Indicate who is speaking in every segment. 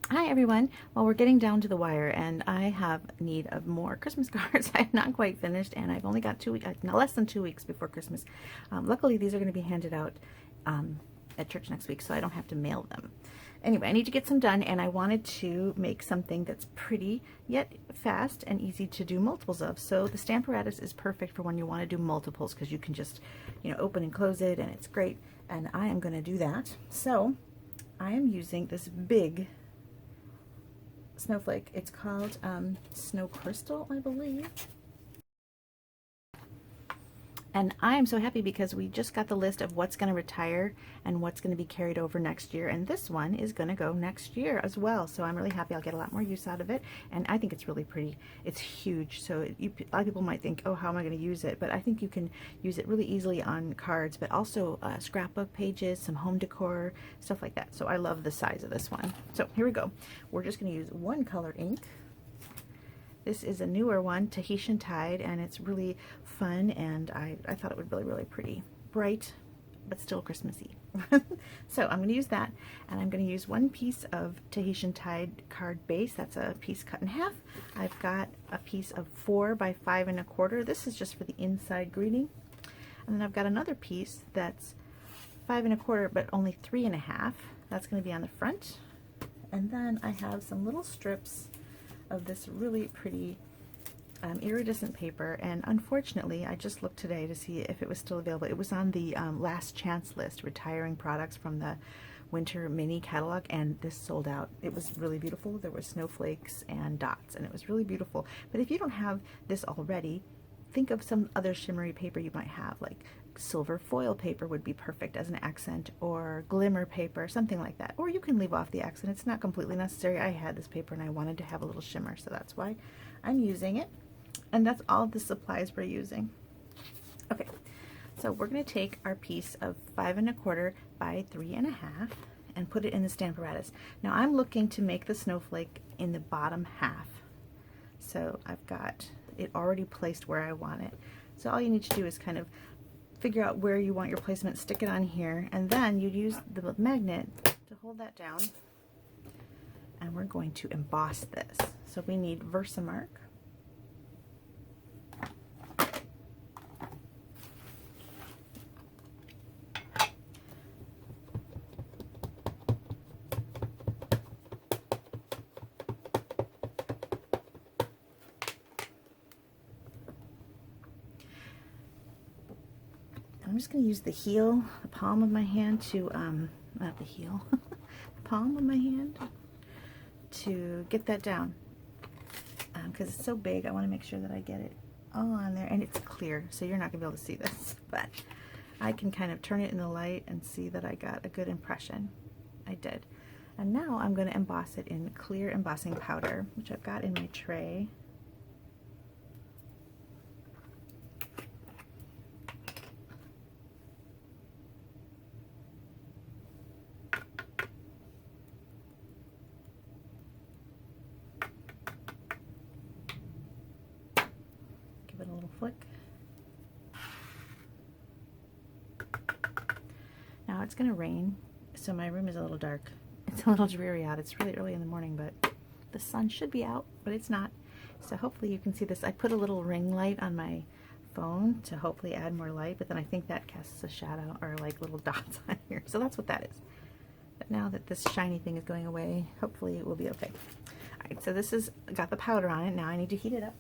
Speaker 1: Hi everyone. Well, we're getting down to the wire and I have need of more Christmas cards. I'm not quite finished and I've only got 2 weeks, less than 2 weeks before Christmas. Luckily these are going to be handed out at church next week, so I don't have to mail them. Anyway, I need to get some done and I wanted to make something that's pretty yet fast and easy to do multiples of. So the Stamparatus is perfect for when you want to do multiples because you can just, open and close it and it's great. And I am going to do that. So I am using this big snowflake. It's called Snow Crystal, I believe. And I am so happy because we just got the list of what's going to retire and what's going to be carried over next year. And this one is going to go next year as well. So I'm really happy. I'll get a lot more use out of it. And I think it's really pretty. It's huge. So a lot of people might think, oh, how am I going to use it? But I think you can use it really easily on cards, but also scrapbook pages, some home decor, stuff like that. So I love the size of this one. So here we go. We're just going to use one color ink. This is a newer one, Tahitian Tide, and it's really fun, and I thought it would really, really pretty. Bright, but still Christmassy. So I'm going to use that, and I'm going to use one piece of Tahitian Tide card base. That's a piece cut in half. I've got a piece of 4 by 5 1/4. This is just for the inside greeting. And then I've got another piece that's 5 1/4, but only 3 1/2. That's going to be on the front. And then I have some little strips of this really pretty iridescent paper, and unfortunately I just looked today to see if it was still available. It was on the last chance list, retiring products from the winter mini catalog, and this sold out. It was really beautiful. There were snowflakes and dots, and it was really beautiful. But if you don't have this already, think of some other shimmery paper you might have, like silver foil paper would be perfect as an accent, or glimmer paper, something like that. Or you can leave off the accent. It's not completely necessary. I had this paper and I wanted to have a little shimmer, so that's why I'm using it. And that's all the supplies we're using. Okay, so we're going to take our piece of 5 1/4 by 3 1/2 and put it in the Stamparatus. Now I'm looking to make the snowflake in the bottom half. So I've got it already placed where I want it. So all you need to do is kind of figure out where you want your placement, stick it on here, and then you use the magnet to hold that down. And we're going to emboss this. So we need Versamark. I'm just going to use the heel, the palm of my hand to, not the heel, the palm of my hand to get that down. Because it's so big, I want to make sure that I get it all on there. And it's clear, so you're not going to be able to see this. But I can kind of turn it in the light and see that I got a good impression. I did. And now I'm going to emboss it in clear embossing powder, which I've got in my tray. Give it a little flick. Now it's going to rain, so my room is a little dark. It's a little dreary out. It's really early in the morning, but the sun should be out, but it's not. So hopefully you can see this. I put a little ring light on my phone to hopefully add more light, but then I think that casts a shadow or like little dots on here. So that's what that is. But now that this shiny thing is going away, hopefully it will be okay. All right, so this is got the powder on it. Now I need to heat it up.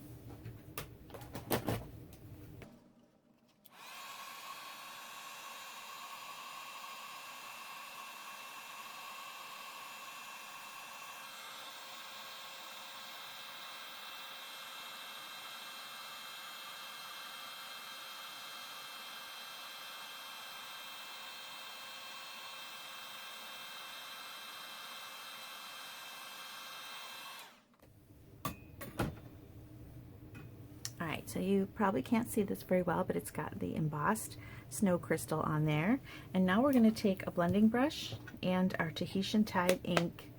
Speaker 1: Alright, so you probably can't see this very well, but it's got the embossed snow crystal on there. And now we're going to take a blending brush and our Tahitian Tide ink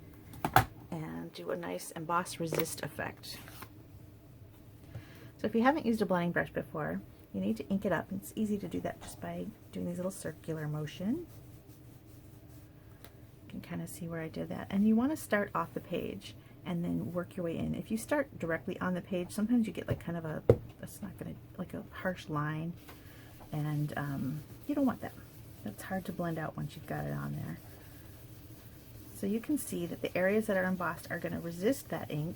Speaker 1: and do a nice emboss resist effect. So if you haven't used a blending brush before, you need to ink it up. It's easy to do that just by doing these little circular motion. You can kind of see where I did that. And you want to start off the page and then work your way in. If you start directly on the page, sometimes you get like kind of a, that's not gonna, like a harsh line, and you don't want that. That's hard to blend out once you've got it on there. So you can see that the areas that are embossed are gonna resist that ink.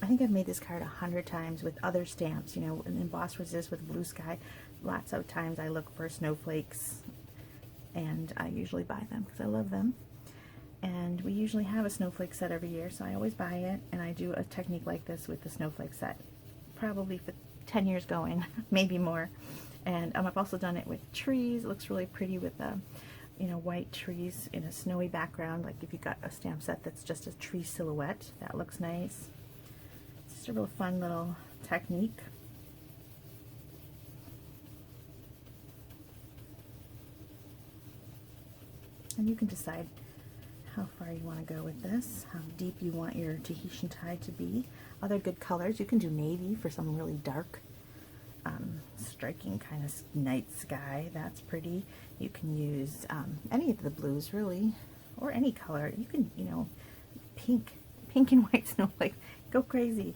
Speaker 1: I think I've made this card 100 times with other stamps, you know, and Emboss Resist with Blue Sky. Lots of times I look for snowflakes, and I usually buy them because I love them. And we usually have a snowflake set every year, so I always buy it, and I do a technique like this with the snowflake set, probably for 10 years going, maybe more. And I've also done it with trees. It looks really pretty with you know, white trees in a snowy background. Like if you got a stamp set that's just a tree silhouette, that looks nice. It's a real fun little technique. And you can decide how far you want to go with this, how deep you want your Tahitian tie to be. Other good colors, you can do navy for some really dark, striking kind of night sky. That's pretty. You can use any of the blues really, or any color. You can, you know, pink and white snowflake. Go crazy.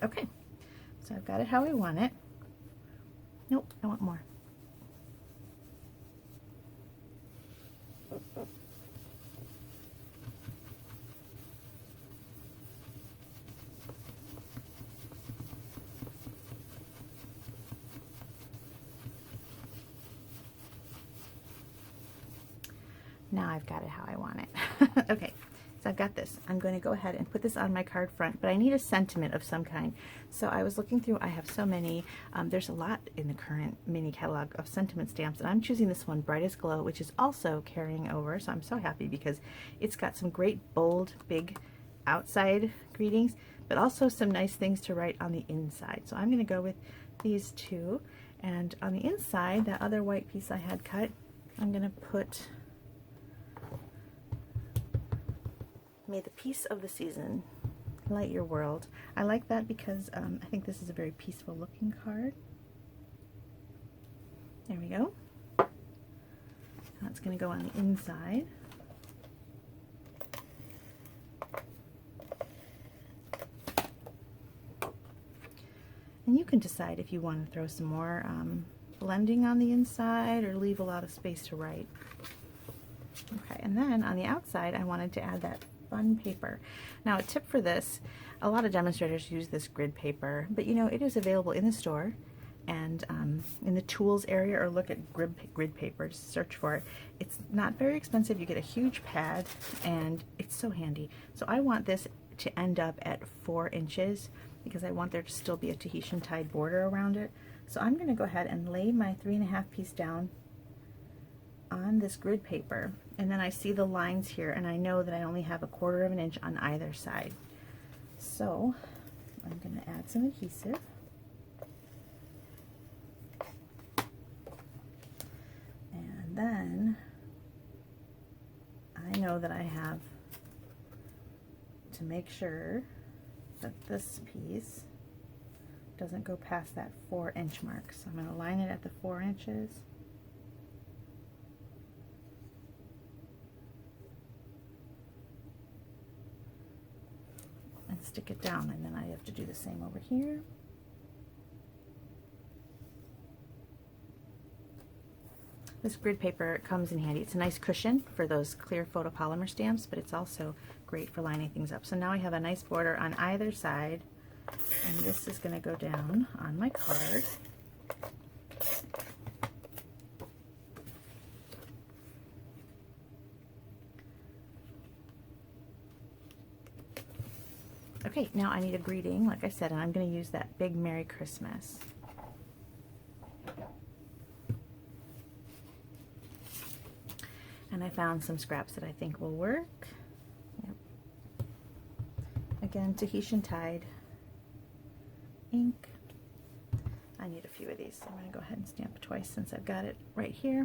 Speaker 1: Okay, so I've got it how I want it. Nope, I want more. Now I've got it how I want it. Okay. So I've got this. I'm going to go ahead and put this on my card front, but I need a sentiment of some kind. So I was looking through, I have so many, there's a lot in the current mini catalog of sentiment stamps, and I'm choosing this one, Brightest Glow, which is also carrying over, so I'm so happy because it's got some great bold, big outside greetings, but also some nice things to write on the inside. So I'm going to go with these two, and on the inside, that other white piece I had cut, I'm going to put May the peace of the season light your world. I like that because I think this is a very peaceful looking card. There we go. That's going to go on the inside. And you can decide if you want to throw some more blending on the inside or leave a lot of space to write. Okay, and then on the outside I wanted to add that fun paper. Now a tip for this, a lot of demonstrators use this grid paper, but you know, it is available in the store and in the tools area, or look at grid paper, just search for it. It's not very expensive. You get a huge pad and it's so handy. So I want this to end up at 4 inches because I want there to still be a Tahitian tied border around it. So I'm going to go ahead and lay my 3.5 piece down on this grid paper, and then I see the lines here and I know that I only have 1/4 of an inch on either side. So I'm going to add some adhesive. And then I know that I have to make sure that this piece doesn't go past that 4-inch mark. So I'm going to line it at the 4 inches. And stick it down, and then I have to do the same over here. This grid paper comes in handy. It's a nice cushion for those clear photopolymer stamps, but it's also great for lining things up. So now I have a nice border on either side, and this is going to go down on my card. Okay, now I need a greeting, like I said, and I'm going to use that big Merry Christmas. And I found some scraps that I think will work. Yep. Again, Tahitian tied ink. I need a few of these, so I'm going to go ahead and stamp twice since I've got it right here.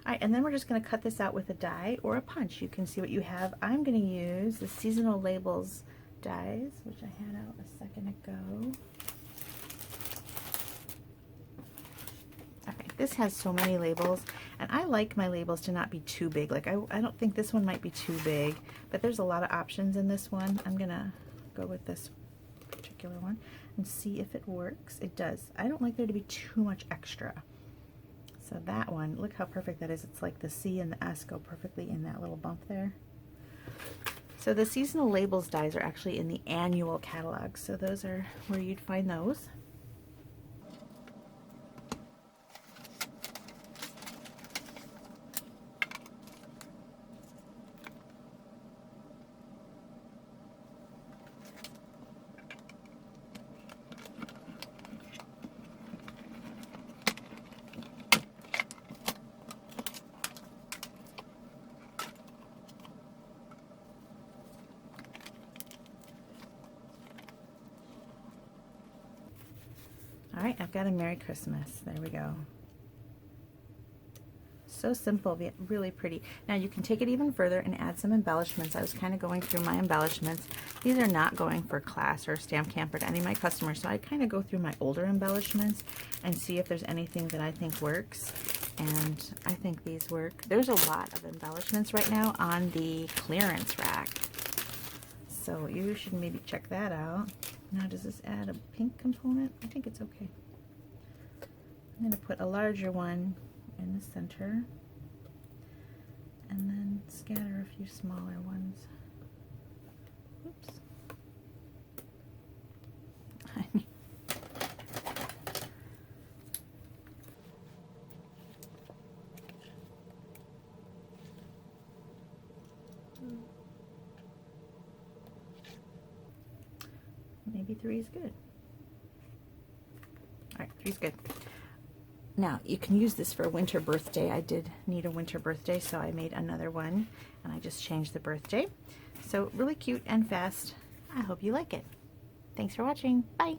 Speaker 1: Alright, and then we're just going to cut this out with a die or a punch. You can see what you have. I'm going to use the Seasonal Labels dies, which I had out a second ago. Okay, this has so many labels, and I like my labels to not be too big. Like, I don't think this one might be too big, but there's a lot of options in this one. I'm going to go with this particular one and see if it works. It does. I don't like there to be too much extra. So that one, look how perfect that is. It's like the C and the S go perfectly in that little bump there. So the Seasonal Labels dies are actually in the annual catalog. So those are where you'd find those. All right, I've got a Merry Christmas. There we go. So simple, but really pretty. Now you can take it even further and add some embellishments. I was kind of going through my embellishments. These are not going for class or stamp camp or to any of my customers, so I kind of go through my older embellishments and see if there's anything that I think works. And I think these work. There's a lot of embellishments right now on the clearance rack, so you should maybe check that out. Now, does this add a pink component? I think it's okay. I'm going to put a larger one in the center and then scatter a few smaller ones. Oops. Maybe 3 is good. All right, 3 is good. Now, you can use this for a winter birthday. I did need a winter birthday, so I made another one, and I just changed the birthday. So really cute and fast. I hope you like it. Thanks for watching. Bye.